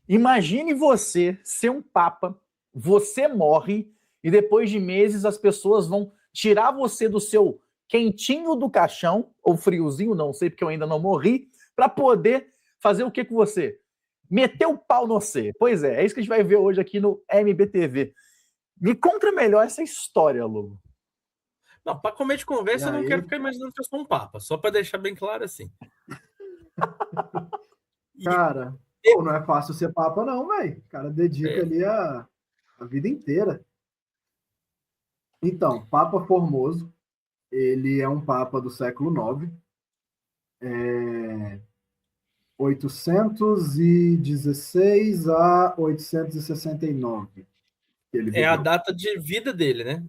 Imagine você ser um papa, você morre e depois de meses as pessoas vão tirar você do seu quentinho do caixão, ou friozinho, não sei porque eu ainda não morri, para poder fazer o que com você? Meter o pau no você. Pois é isso que a gente vai ver hoje aqui no MBTV. Me conta melhor essa história, Lobo. Não, para comer de conversa, eu não quero ficar imaginando que eu sou um papa, só para deixar bem claro assim. Cara, não é fácil ser papa, não, velho. O cara dedica ali a vida inteira. Então, Papa Formoso, ele é um papa do século IX, 816 a 869. É a data de vida dele, né?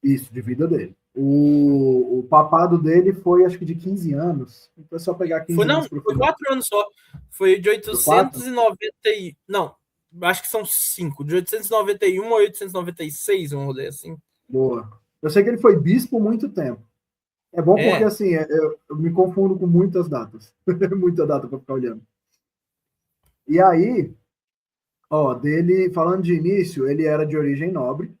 Isso, de vida dele. O papado dele foi, acho que, de 15 anos. Então é só pegar 15 anos. Foi 4 anos só. Foi de 890. Não, acho que são 5. De 891 a 896, um rolê assim. Boa. Eu sei que ele foi bispo muito tempo. É bom porque, assim, eu me confundo com muitas datas. Muita data para ficar olhando. E aí, dele, falando de início, ele era de origem nobre.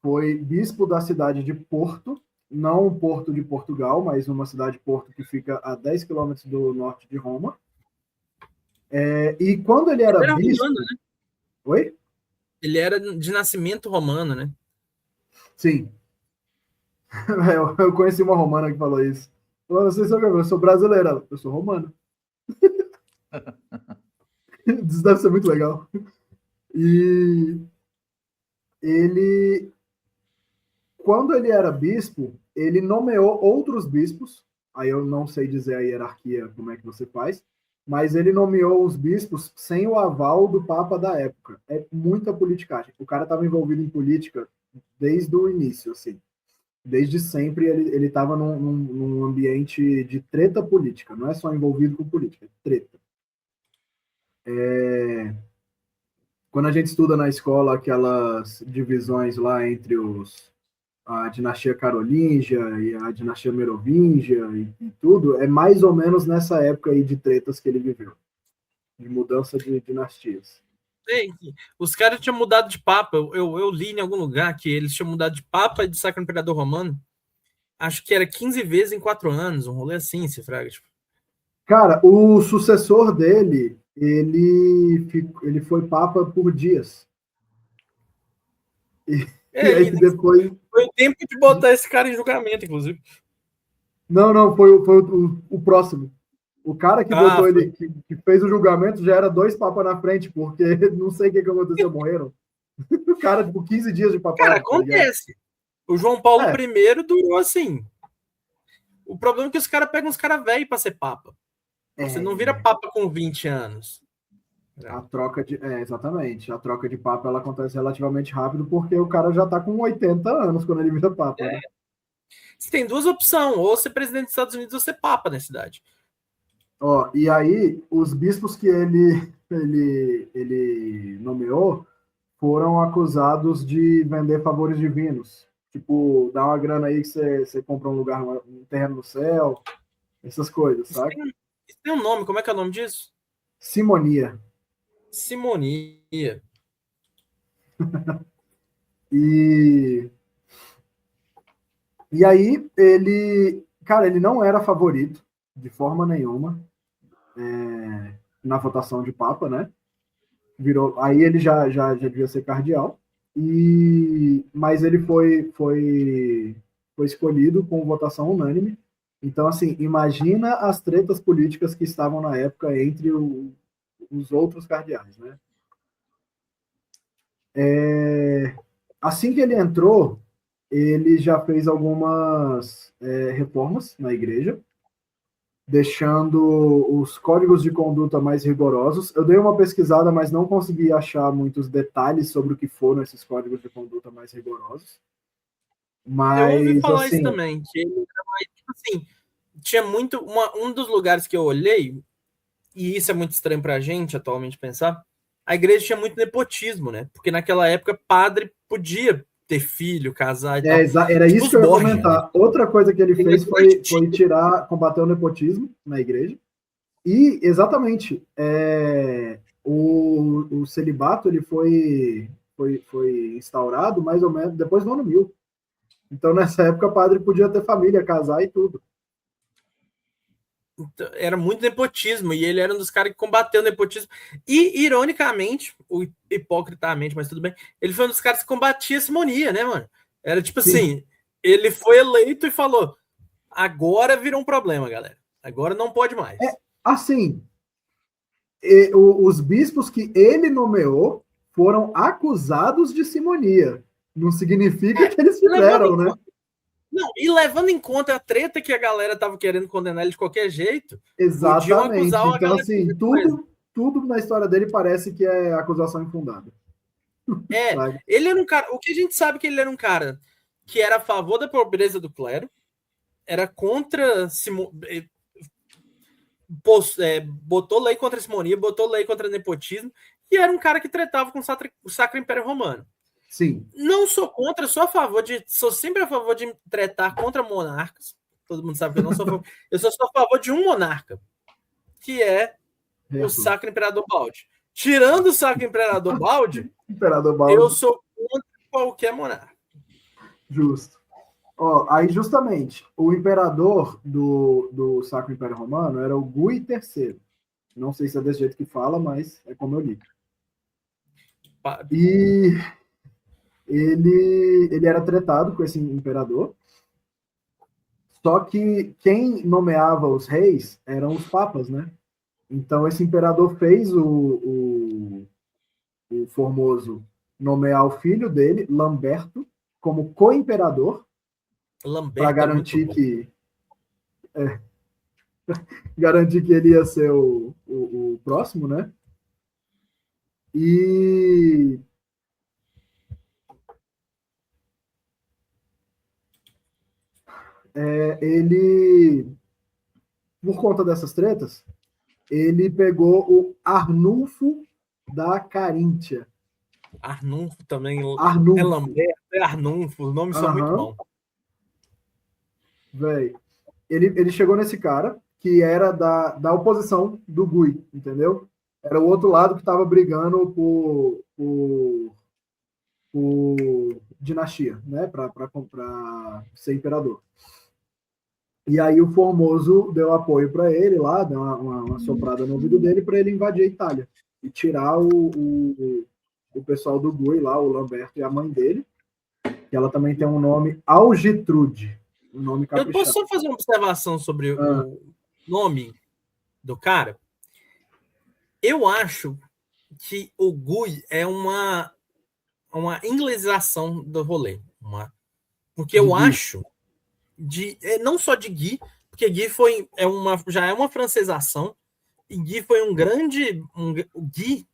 Foi bispo da cidade de Porto, não o Porto de Portugal, mas uma cidade-porto que fica a 10 quilômetros do norte de Roma. E quando ele era bispo... Romano, né? Oi? Ele era de nascimento romano, né? Sim. Eu conheci uma romana que falou isso. Vocês são eu sou brasileira, eu sou romano. Isso deve ser muito legal. E ele... Quando ele era bispo, ele nomeou outros bispos, aí eu não sei dizer a hierarquia, como é que você faz, mas ele nomeou os bispos sem o aval do Papa da época. É muita politicagem. O cara estava envolvido em política desde o início, assim. Desde sempre ele estava num ambiente de treta política, não é só envolvido com política, é treta. Quando a gente estuda na escola aquelas divisões lá entre a dinastia carolíngia e a dinastia merovingia e tudo, é mais ou menos nessa época aí de tretas que ele viveu, de mudança de dinastias. Os caras tinham mudado de papa, eu li em algum lugar que eles tinham mudado de papa e de Sacro Imperador Romano, acho que era 15 vezes em 4 anos, um rolê assim, se fraga. Tipo. Cara, o sucessor dele, ele foi papa por dias. E aí depois... Foi o tempo de botar esse cara em julgamento, inclusive. Não, foi o próximo. O cara que botou ele, que fez o julgamento, já era 2 papas na frente, porque não sei o que aconteceu, morreram. O cara, tipo, 15 dias de papado. Cara, acontece. O João Paulo I durou assim. O problema é que os caras pegam uns caras velhos pra ser papa. Você não vira papa com 20 anos. A troca de... exatamente. A troca de papa, ela acontece relativamente rápido, porque o cara já tá com 80 anos quando ele vira papa. Né? Você tem 2 opções, ou ser presidente dos Estados Unidos ou ser papa na cidade. E aí, os bispos que ele nomeou foram acusados de vender favores divinos. Tipo, dá uma grana aí que você compra um lugar, um terreno no céu, essas coisas, sabe? Isso tem um nome, como é que é o nome disso? Simonia. Simonia. E aí, ele não era favorito, de forma nenhuma, na votação de Papa, né? Aí ele já devia ser cardeal, mas ele foi escolhido com votação unânime. Então, assim, imagina as tretas políticas que estavam na época entre os outros cardeais, né? Assim que ele entrou, ele já fez algumas reformas na igreja, deixando os códigos de conduta mais rigorosos. Eu dei uma pesquisada, mas não consegui achar muitos detalhes sobre o que foram esses códigos de conduta mais rigorosos. Mas, eu ouvi falar assim, isso também, que ele assim, tinha muito... um dos lugares que eu olhei, e isso é muito estranho pra gente atualmente pensar, a igreja tinha muito nepotismo, né? Porque naquela época padre podia ter filho, casar e tal. Era tipo isso que eu ia comentar. Né? Outra coisa que ele fez foi combater o nepotismo na igreja. E, exatamente, o celibato ele foi instaurado mais ou menos depois do ano 1000. Então, nessa época, o padre podia ter família, casar e tudo. Era muito nepotismo, e ele era um dos caras que combateu o nepotismo. E, ironicamente, hipocritamente, mas tudo bem, ele foi um dos caras que combatia a simonia, né, mano? Era tipo assim, ele foi eleito e falou, agora virou um problema, galera. Agora não pode mais. Assim, os bispos que ele nomeou foram acusados de simonia. Não significa que eles fizeram, né? Não, e levando em conta a treta que a galera tava querendo condenar ele de qualquer jeito, exatamente. Então, assim, tudo na história dele parece que é acusação infundada. Ele era um cara. O que a gente sabe que ele era um cara que era a favor da pobreza do clero, era contra. Botou lei contra a simonia, botou lei contra o nepotismo, e era um cara que tretava com o Sacro Império Romano. Sim. Não sou contra, sou sempre a favor de tretar contra monarcas. Todo mundo sabe que eu não sou a favor. Eu só sou a favor de um monarca, que é o Sacro Imperador Balde. Tirando o Sacro Imperador Balde, eu sou contra qualquer monarca. Justo. Aí, justamente, o imperador do Sacro Império Romano era o Gui III. Não sei se é desse jeito que fala, mas é como eu li. E ele era tretado com esse imperador. Só que quem nomeava os reis eram os papas, né? Então, esse imperador fez o Formoso nomear o filho dele, Lamberto, como co-imperador, para garantir garantir que ele ia ser o próximo, né? E ele, por conta dessas tretas, ele pegou o Arnulfo da Caríntia. Arnulfo também. Arnulfo. É Lamberto, é Arnulfo. Os nomes são muito bons. Véi, ele chegou nesse cara que era da oposição do Gui, entendeu? Era o outro lado que estava brigando por dinastia, né? Para ser imperador. E aí o Formoso deu apoio para ele lá, deu uma soprada no ouvido dele para ele invadir a Itália e tirar o pessoal do Gui lá, o Lamberto e a mãe dele, que ela também tem um nome Algetrude. Um nome caprichado. Eu posso só fazer uma observação sobre o nome do cara? Eu acho que o Gui é uma inglesização do rolê. Porque eu acho não só de Gui, porque Gui já é uma francisação, e Gui foi um grande. Gui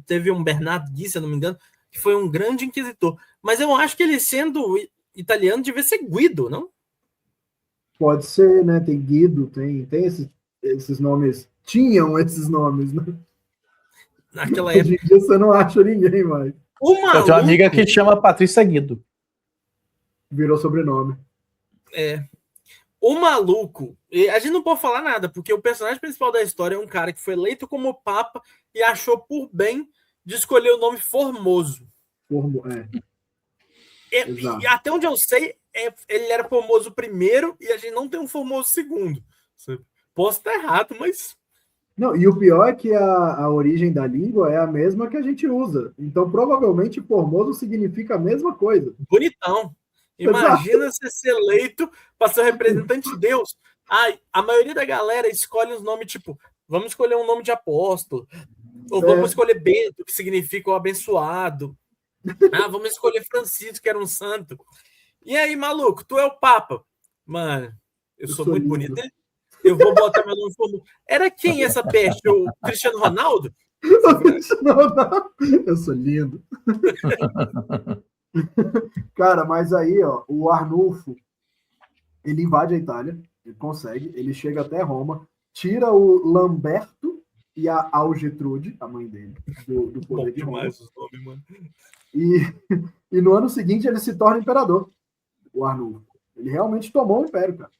teve um Bernardo Gui, se eu não me engano, que foi um grande inquisitor. Mas eu acho que ele, sendo italiano, devia ser Guido, não? Pode ser, né? Tem Guido, tem esses nomes. Tinham esses nomes, né? Naquela época. Hoje em dia você não acha ninguém mais. Eu tenho uma amiga que chama Patrícia Guido. Virou sobrenome. O maluco, a gente não pode falar nada, porque o personagem principal da história é um cara que foi eleito como papa e achou por bem de escolher o nome Formoso. E até onde eu sei, ele era Formoso primeiro e a gente não tem um Formoso segundo. Posso estar errado, mas... Não, e o pior é que a origem da língua é a mesma que a gente usa. Então, provavelmente, Formoso significa a mesma coisa. Bonitão. Imagina você ser eleito para ser representante de Deus. A maioria da galera escolhe os nomes, tipo, vamos escolher um nome de apóstolo. Ou vamos escolher Bento, que significa o abençoado. Vamos escolher Francisco, que era um santo. E aí, maluco, tu é o Papa. Mano, eu sou muito bonito. Eu vou botar meu nome como... Era quem essa peste? O Cristiano Ronaldo? Eu sou lindo. Cara, mas aí, o Arnulfo, ele invade a Itália, ele consegue, ele chega até Roma, tira o Lamberto e a Algetrude, a mãe dele, do poder de Roma. Nome, mano. E no ano seguinte ele se torna imperador, o Arnulfo. Ele realmente tomou o império, cara.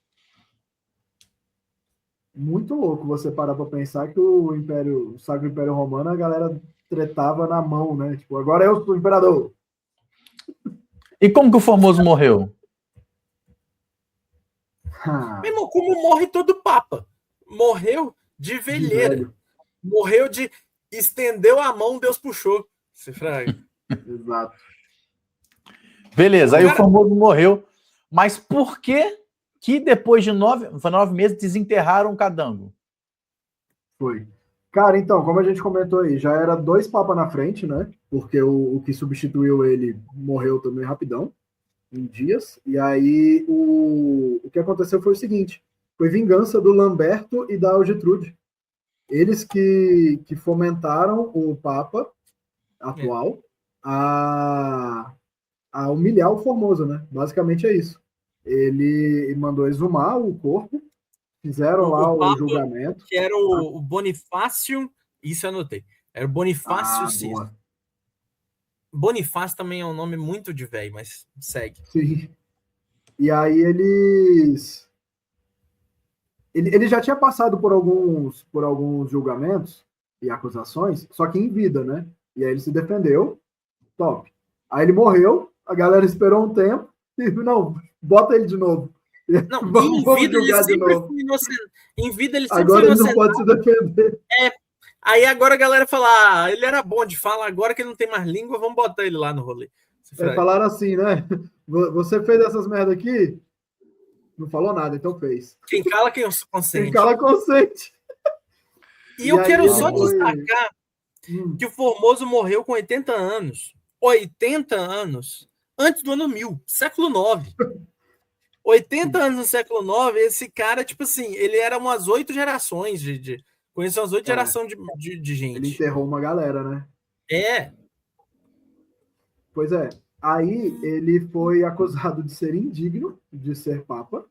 muito louco você parar para pensar que o Sacro Império Romano, a galera tretava na mão, né? Tipo, agora eu sou o imperador. E como que o Formoso morreu? Meu irmão, como morre todo papa? Morreu de velheira. velho. Morreu de estendeu a mão, Deus puxou. Se fraga. Exato. Beleza, aí Cara, o Formoso morreu. Mas por que depois de 9 meses desenterraram o Cadango? Foi. Cara, então, como a gente comentou aí, já era 2 papas na frente, né? Porque o que substituiu ele morreu também rapidão, em dias. E aí o que aconteceu foi o seguinte: foi vingança do Lamberto e da Algetrude. Eles que fomentaram o Papa atual a humilhar o Formoso, né? Basicamente é isso. Ele mandou exumar o corpo, fizeram lá o Papa, julgamento. que era o Bonifácio, isso eu anotei. Era o Bonifácio VI. Boa. Bonifácio também é um nome muito de velho, mas segue. Sim. E aí ele já tinha passado por alguns julgamentos e acusações, só que em vida, né? E aí ele se defendeu, top. Aí ele morreu, a galera esperou um tempo e não, bota ele de novo. Não, vamos em vida ele julgar de sempre novo. foi inocente. Em vida ele sempre Agora foi ele não inocente. pode se defender. Aí agora a galera fala, ele era bom de fala, agora que ele não tem mais língua, vamos botar ele lá no rolê. Falaram assim, né? Você fez essas merda aqui? Não falou nada, então fez. Quem cala, quem consente. Quem cala, consente. E eu quero só destacar que o Formoso morreu com 80 anos. 80 anos antes do ano 1000, século 9. 80 anos no século 9, esse cara, tipo assim, ele era umas 8 gerações conheceu umas 8 gerações de gente. Ele enterrou uma galera, né? É. Pois é. Aí ele foi acusado de ser indigno de ser papa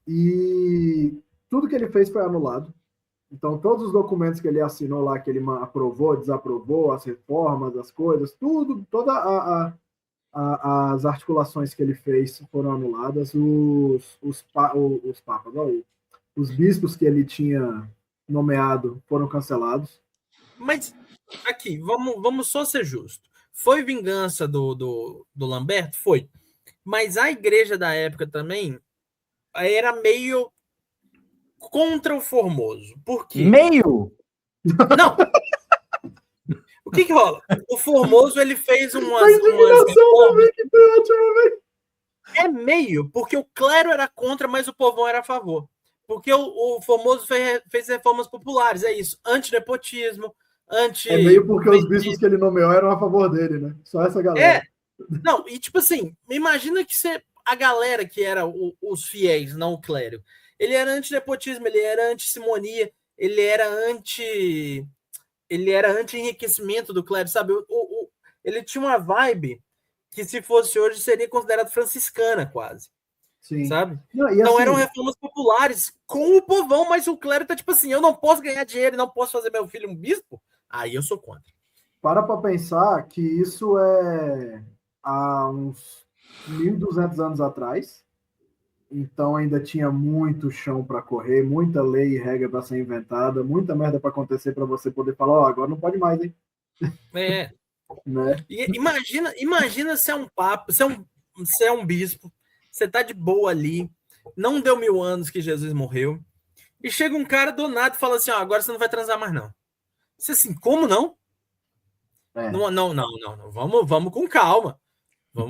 e tudo que ele fez foi anulado. Então, todos os documentos que ele assinou lá, que ele aprovou, desaprovou, as reformas, as coisas, tudo, todas as articulações que ele fez foram anuladas. Os papas, os bispos que ele tinha nomeado foram cancelados. Mas, aqui, vamos só ser justos. Foi vingança do Lamberto? Foi. Mas a igreja da época também era meio contra o Formoso. Por quê? Meio? Não. O que rola? O Formoso, ele fez umas também, que foi ótimo, velho. É meio, porque o clero era contra, mas o povão era a favor. Porque o Formoso fez reformas populares, é isso. Antinepotismo, É meio porque os bispos que ele nomeou eram a favor dele, né? Só essa galera. Não, e tipo assim, imagina que a galera que era os fiéis, não o clero, ele era anti-nepotismo, ele era anti-simonia, ele era anti-enriquecimento do clero, sabe? Ele tinha uma vibe que, se fosse hoje, seria considerado franciscana, quase. Sim. Sabe? Não, então assim, eram reformas populares com o povão, mas o clero tá tipo assim, eu não posso ganhar dinheiro, não posso fazer meu filho um bispo, aí eu sou contra. Para pensar que isso é há uns 1.200 anos atrás, então ainda tinha muito chão para correr, muita lei e regra para ser inventada, muita merda para acontecer para você poder falar, agora não pode mais, hein? É. Né? E imagina se é um papo, se é um bispo, você tá de boa ali, não deu 1000 anos que Jesus morreu, e chega um cara do nada e fala assim, agora você não vai transar mais não. Você assim, como não? Não. Vamos com calma.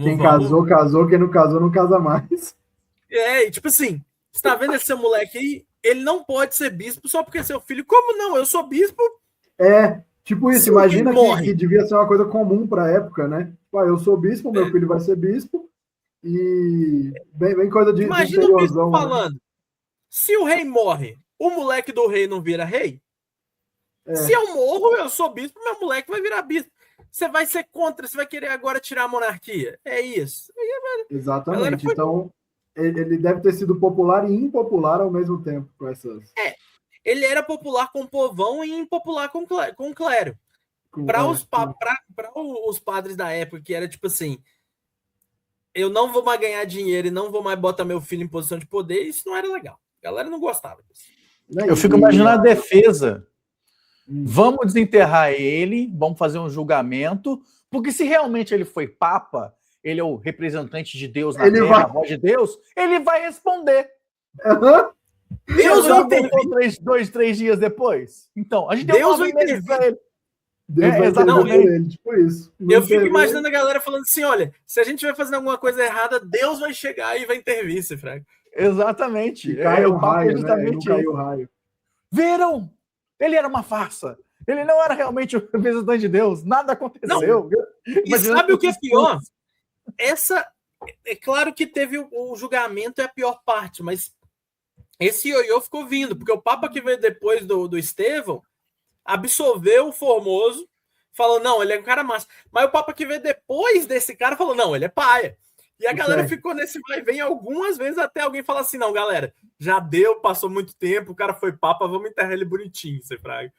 Quem casou, casou. Quem não casou, não casa mais. E tipo assim, você tá vendo esse moleque aí? Ele não pode ser bispo só porque é seu filho. Como não? Eu sou bispo. Tipo isso. Imagina que devia ser uma coisa comum para a época, né? Tipo, eu sou bispo, meu filho vai ser bispo. E bem coisa de imagina o bispo falando. Né? Se o rei morre, o moleque do rei não vira rei? Se eu morro, eu sou bispo, meu moleque vai virar bispo. Você vai ser contra, você vai querer agora tirar a monarquia. É isso. Exatamente. Então, ele deve ter sido popular e impopular ao mesmo tempo com essas. Ele era popular com o povão e impopular com o clero. Para os padres da época, que era tipo assim, eu não vou mais ganhar dinheiro e não vou mais botar meu filho em posição de poder, isso não era legal. A galera não gostava disso. Eu fico imaginando a defesa. Vamos desenterrar ele, vamos fazer um julgamento, porque se realmente ele foi papa, ele é o representante de Deus na terra, a voz de Deus, ele vai responder. Deus vai intervir. 3 dias depois. Então, a gente Deus vai intervir para ele. Deus vai exatamente ele, tipo isso. Eu fico imaginando a galera falando assim, olha, se a gente vai fazendo alguma coisa errada, Deus vai chegar e vai intervir, se fraga. Exatamente. Cai o raio, né? Não caiu o raio. Viram? Ele era uma farsa. Ele não era realmente o representante de Deus. Nada aconteceu. E sabe o que é pior? É claro que teve o julgamento, é a pior parte, mas esse ioiô ficou vindo, porque o Papa que veio depois do Estevão absolveu o Formoso, falou, não, ele é um cara massa. Mas o Papa que veio depois desse cara falou, não, ele é paia. E a galera ficou nesse vai e vem algumas vezes até alguém falar assim, não, galera, já deu, passou muito tempo, o cara foi Papa, vamos enterrar ele bonitinho, você fraga.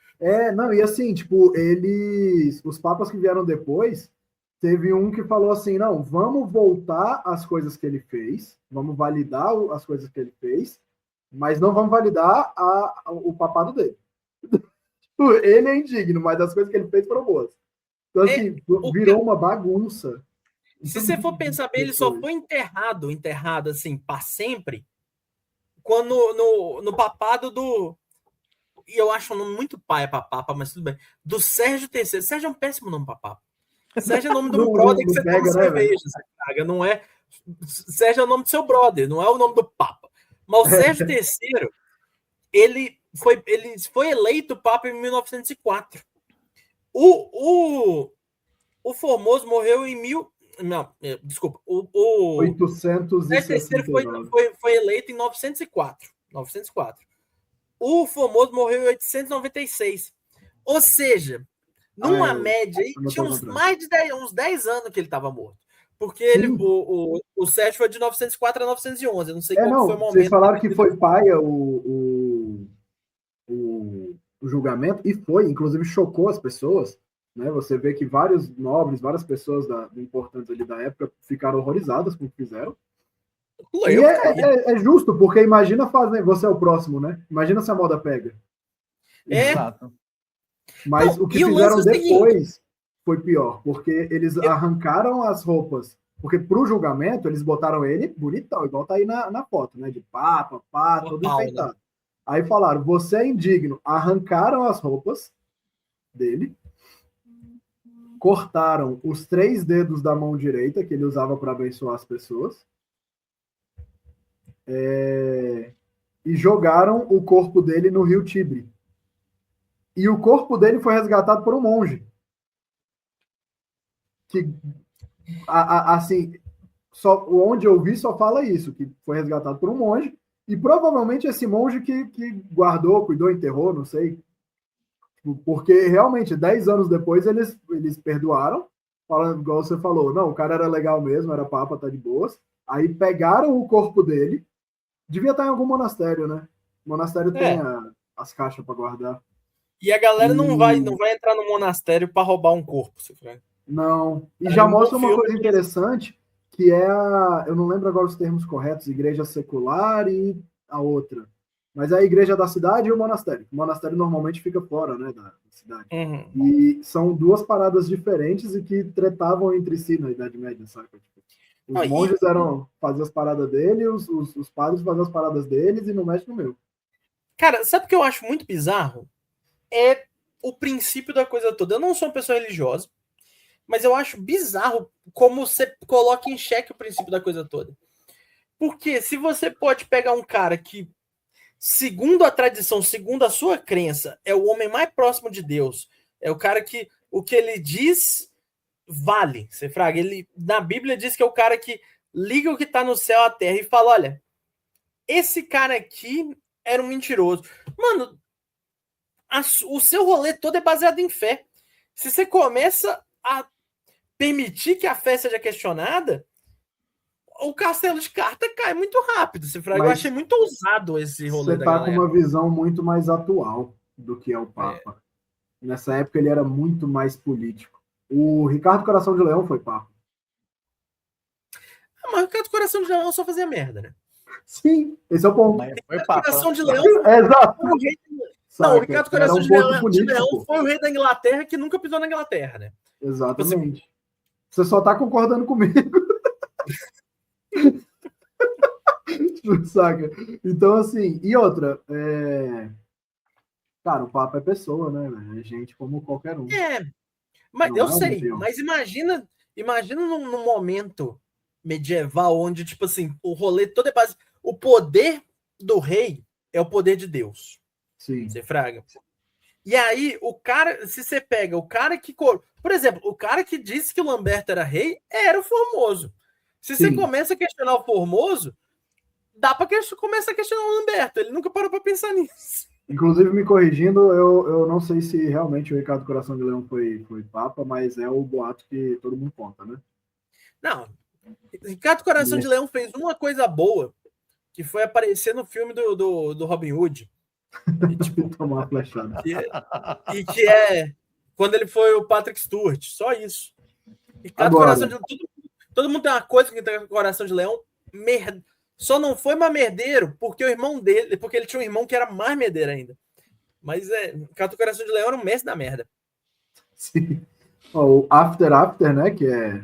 Não, e assim, tipo, os papas que vieram depois, teve um que falou assim, não, vamos voltar às coisas que ele fez, vamos validar as coisas que ele fez, mas não vamos validar o papado dele. Ele é indigno, mas as coisas que ele fez foram boas. Então, assim, virou uma bagunça. Se você for pensar bem, ele só foi enterrado assim, para sempre, quando no papado do... E eu acho um nome muito paia para papa, mas tudo bem. Do Sérgio III. Sérgio é um péssimo nome para papa. Sérgio é o nome do brother que você toma cerveja, você caga, não é... Sérgio é o nome do seu brother, não é o nome do papa. Mas o Sérgio III, ele foi eleito papa em 1904. O Formoso morreu em desculpa. O 869. Foi eleito em 904. O Formoso morreu em 896. Ou seja, numa média, aí, tinha uns 10 anos que ele estava morto. Porque o Sérgio foi de 904 a 911. Eu não sei qual foi o momento. Vocês falaram que foi paia o julgamento, e foi, inclusive chocou as pessoas. Né? Você vê que vários nobres, várias pessoas importantes ali da época ficaram horrorizadas com o que fizeram. E é justo, porque imagina fazer, você é o próximo, né? Imagina se a moda pega. Exato. Mas o que fizeram depois foi pior, porque eles arrancaram as roupas, porque pro julgamento eles botaram ele bonitão, igual tá aí na foto, né? De papa, todo enfeitado. Né? Aí falaram, você é indigno. Arrancaram as roupas dele, cortaram os 3 dedos da mão direita que ele usava para abençoar as pessoas, e jogaram o corpo dele no rio Tibre. E o corpo dele foi resgatado por um monge. Que, assim, onde eu vi só fala isso, que foi resgatado por um monge, e provavelmente esse monge que guardou, cuidou, enterrou, não sei. Porque realmente, 10 anos depois, eles perdoaram, falando, igual você falou, não, o cara era legal mesmo, era papa, tá de boas. Aí pegaram o corpo dele, devia estar em algum monastério, né? O monastério tem as caixas para guardar. E a galera não vai entrar no monastério para roubar um corpo, se for. Não. E já mostra uma coisa interessante, que é eu não lembro agora os termos corretos, igreja secular e a outra. Mas é a igreja da cidade e o monastério. O monastério normalmente fica fora, né, da cidade. Uhum. E são 2 paradas diferentes e que tretavam entre si na Idade Média, sabe? Os monges faziam as paradas dele, os padres faziam as paradas deles e não mexe no meu. Cara, sabe o que eu acho muito bizarro? É o princípio da coisa toda. Eu não sou uma pessoa religiosa, mas eu acho bizarro como você coloca em xeque o princípio da coisa toda. Porque se você pode pegar um cara que, segundo a tradição, segundo a sua crença, é o homem mais próximo de Deus, é o cara que o que ele diz vale, você fraga. Ele, na Bíblia diz que é o cara que liga o que está no céu à terra e fala, olha, esse cara aqui era um mentiroso. Mano, o seu rolê todo é baseado em fé. Se você começa a permitir que a fé seja questionada, o castelo de carta cai muito rápido. Eu achei muito ousado esse rolê da galera. Você tá com uma visão muito mais atual do que é o Papa. Nessa época ele era muito mais político. O Ricardo Coração de Leão foi Papa. Mas o Ricardo Coração de Leão só fazia merda, né? Sim, esse é o ponto. Mas foi Ricardo papa. Coração de Leão Exato. foi o rei. Saca? Não, o Ricardo Era Coração um de ponto Leão político. foi o rei da Inglaterra que nunca pisou na Inglaterra, né? Exatamente. Você só tá concordando comigo. Saca? Então, assim, e outra, cara, o Papa é pessoa, né, velho? É gente como qualquer um. Mas Não eu é um sei, deus. mas imagina num momento medieval onde, tipo assim, o rolê todo é base. O poder do rei é o poder de Deus. Sim. Você fraga. E aí, o cara, se você pega o cara que. Por exemplo, o cara que disse que o Lamberto era rei era o Formoso. Se você Sim. começa a questionar o Formoso, dá pra começar a questionar o Lamberto. Ele nunca parou pra pensar nisso. Inclusive, me corrigindo, eu não sei se realmente o Ricardo Coração de Leão foi Papa, mas é o boato que todo mundo conta, né? Não. Ricardo Coração de Leão fez uma coisa boa, que foi aparecer no filme do Robin Hood. E, tipo, tomar uma flechada. Que é quando ele foi o Patrick Stewart. Só isso. Ricardo Agora, Coração de Leão. Todo mundo tem uma coisa que tem Coração de Leão. Só não foi mais merdeiro porque o irmão dele. Porque ele tinha um irmão que era mais merdeiro ainda. Mas Ricardo Coração de Leão era um mestre da merda. Sim. O After, né? Que é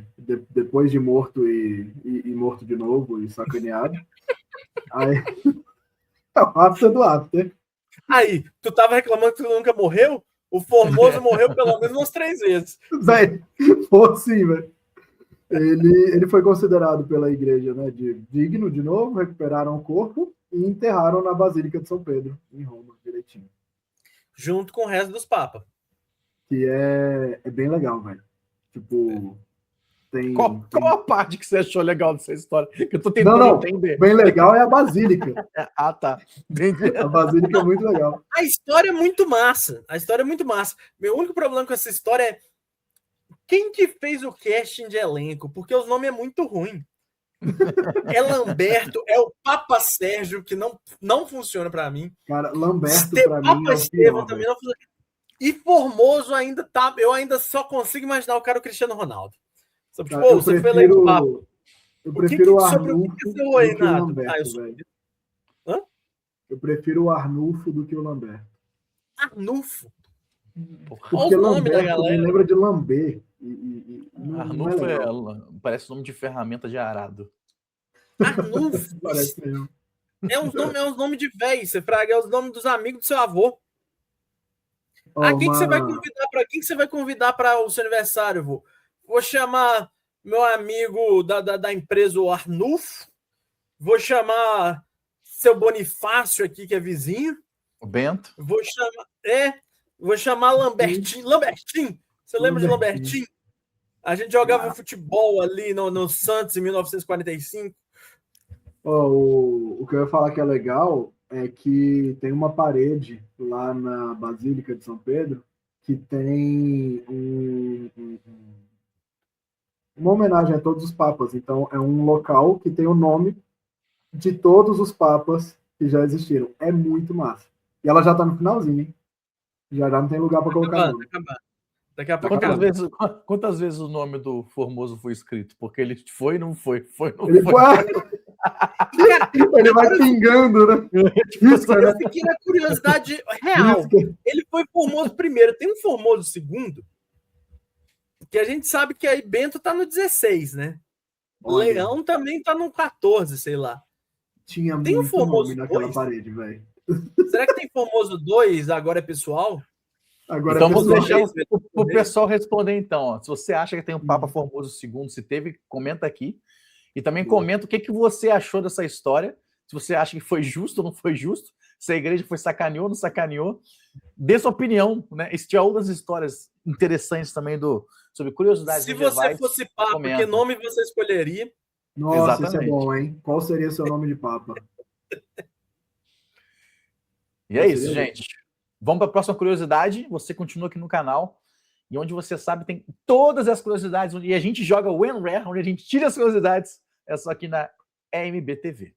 depois de morto e morto de novo e sacaneado. Aí, é o After do After. Aí, tu tava reclamando que tu nunca morreu? O Formoso morreu pelo menos umas 3 vezes. Velho, foi sim, velho. Ele foi considerado pela igreja, né, de digno, de novo, recuperaram o corpo e enterraram na Basílica de São Pedro, em Roma, direitinho. Junto com o resto dos papas. Que é bem legal, velho. Tipo, tem... Qual a parte que você achou legal dessa história? Que eu tô tentando entender. Bem legal é a Basílica. Ah, tá. Entendi. A Basílica é muito legal. A história é muito massa. Meu único problema com essa história é quem que fez o casting de elenco? Porque os nomes é muito ruim. É Lamberto, é o Papa Sérgio, que não funciona pra mim. Cara, Lamberto pra mim Papa é o pior, também não funciona. E Formoso ainda tá... Eu ainda só consigo imaginar o cara o Cristiano Ronaldo. Sabe, tipo, você foi eleito Papa. Eu prefiro o Arnulfo do que o Lamberto, velho. Hã? Eu prefiro o Arnulfo do que o Lamberto. Arnulfo? Porque Lamberto me lembra de lamber. Arnulfo parece nome de ferramenta de arado. Arnulfo? Parece mesmo. É uns nomes de velho, você fraga, é os nomes dos amigos do seu avô. Quem que você vai convidar para o seu aniversário, vô? Vou chamar meu amigo da empresa, o Arnulfo. Vou chamar seu Bonifácio aqui, que é vizinho. O Bento. Vou chamar Lambertinho. Lambertinho! Você lembra de Lambertinho? A gente jogava futebol ali no Santos em 1945. O que eu ia falar que é legal é que tem uma parede lá na Basílica de São Pedro que tem uma homenagem a todos os papas. Então, é um local que tem o nome de todos os papas que já existiram. É muito massa. E ela já tá no finalzinho, hein? Já não tem lugar para colocar nome. Daqui a pouco. Quantas vezes o nome do Formoso foi escrito? Porque ele foi e não foi. Ele vai pingando, né? Eu fiquei na curiosidade real. Ele foi Formoso primeiro. Tem um Formoso segundo? Que a gente sabe que aí Bento tá no 16, né? Olha. Leão também tá no 14, sei lá. Tinha tem muito Formoso nome naquela 2? parede, velho. Será que tem Formoso 2? Agora é pessoal? Agora então vamos deixar o pessoal responder então. Ó. Se você acha que tem um Papa Formoso II, se teve, comenta aqui. E também comenta o que você achou dessa história. Se você acha que foi justo ou não foi justo. Se a igreja foi sacaneou ou não sacaneou. Dê sua opinião, né? E se tiver outras histórias interessantes também sobre curiosidades medievais. Se você fosse Papa, comenta. Que nome você escolheria? Nossa, exatamente. Isso é bom, hein? Qual seria seu nome de Papa? E é isso, gente. Vamos para a próxima curiosidade. Você continua aqui no canal. E onde você sabe, tem todas as curiosidades. E a gente joga o When Rare, onde a gente tira as curiosidades. É só aqui na EMB TV.